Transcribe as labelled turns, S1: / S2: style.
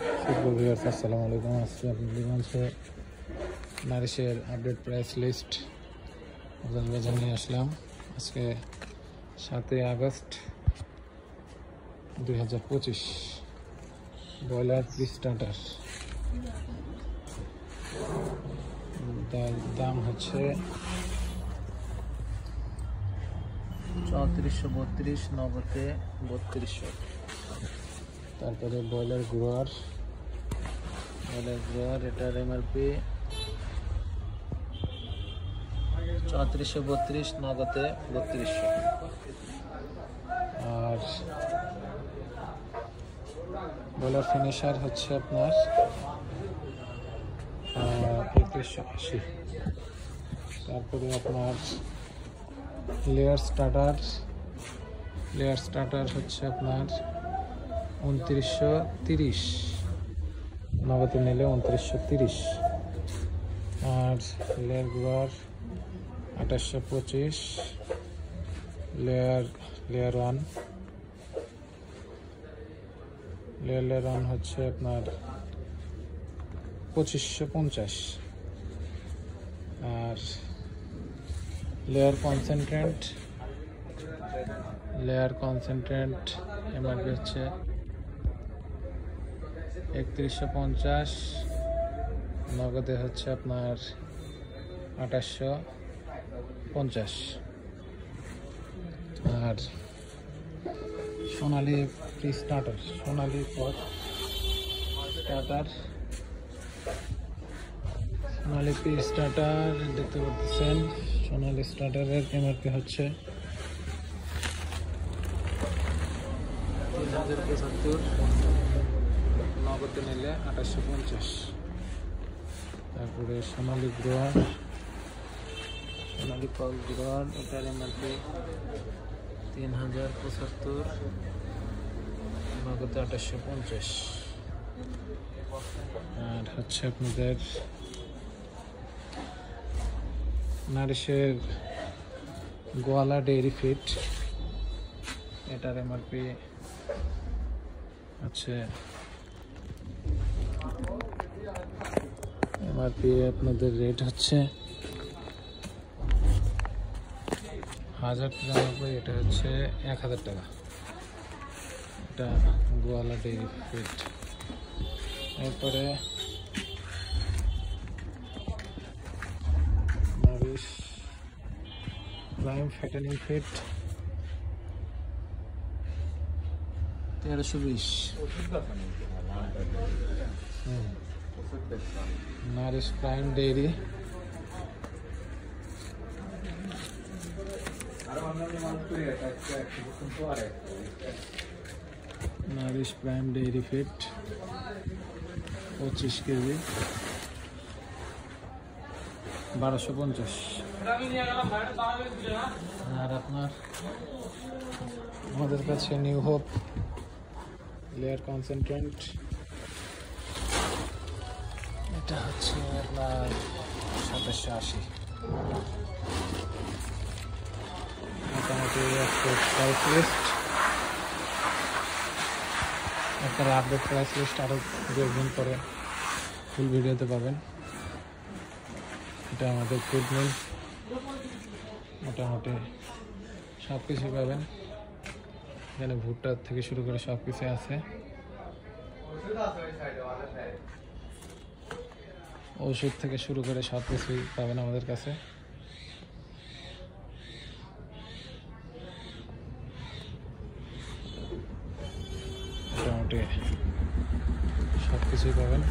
S1: আসসালামু আলাইকুম। আজকে আপনাদের মাঝে নারিশের আপডেট প্রাইস লিস্ট আপনাদের জানিয়ে আসলাম। আজকে 7 আগস্ট 2025। ব্রয়লার পিস স্টার্টার দাম হচ্ছে 3432, নগদে 3200। তারপরে ব্রয়লার গ্রোয়ার এটার এমআরপি 3432, নগদে 3200। আর ব্রয়লার ফিনিশার হচ্ছে আপনার 3180। তারপরে আপনার লেয়ার স্টার্টার হচ্ছে আপনার 2930, নগদে নিলে 2930। আর লেয়ার গ্রোয়ার 2825, লেয়ার ওয়ান হচ্ছে আপনার 2550। আর লেয়ার কনসেন্ট্রেন্ট এমআরপি হচ্ছে 3150, নগদে হচ্ছে আপনার 2850। আর সোনালী পি স্টার্টার দেখতে পাচ্ছেন। সোনালী স্টার্টারের এমআরপি হচ্ছে 3075, নগদে নিলে 2850। তারপরে সোনালী কল গ্রোয়ার এটার এমআরপি 3075, নগদে 2850। আর হচ্ছে আপনাদের নারিশের গোয়ালা ডেইরি ফিট, এটার এমআরপি হচ্ছে আপনাদের রেট হচ্ছে 1093, এটা হচ্ছে 1000 টাকা। এটা গোয়ালা ডেইরি ফিট। এরপরে nourish prime fattening feed 1320। Nourish prime dairy feed 25 KG 1250। আর আপনার আমাদের কাছে নিউ হোপ লেয়ার কনসেন্ট্রেন্ট, এটা হচ্ছে আপনার 2780। মোটামুটি প্রাইস লিস্ট, আপনারা আপডেট প্রাইস লিস্ট আরও 2 দিন পরে ফুল ভিডিওতে পাবেন। এটা আমাদের ফুড মিল, মোটামুটি সব কিছুই পাবেন এখানে। ভুট্টা থেকে শুরু করে সব কিছু আছে, ওষুধ থেকে শুরু করে সব কিছুই পাবেন আমাদের কাছে। মোটামুটি সব কিছুই পাবেন।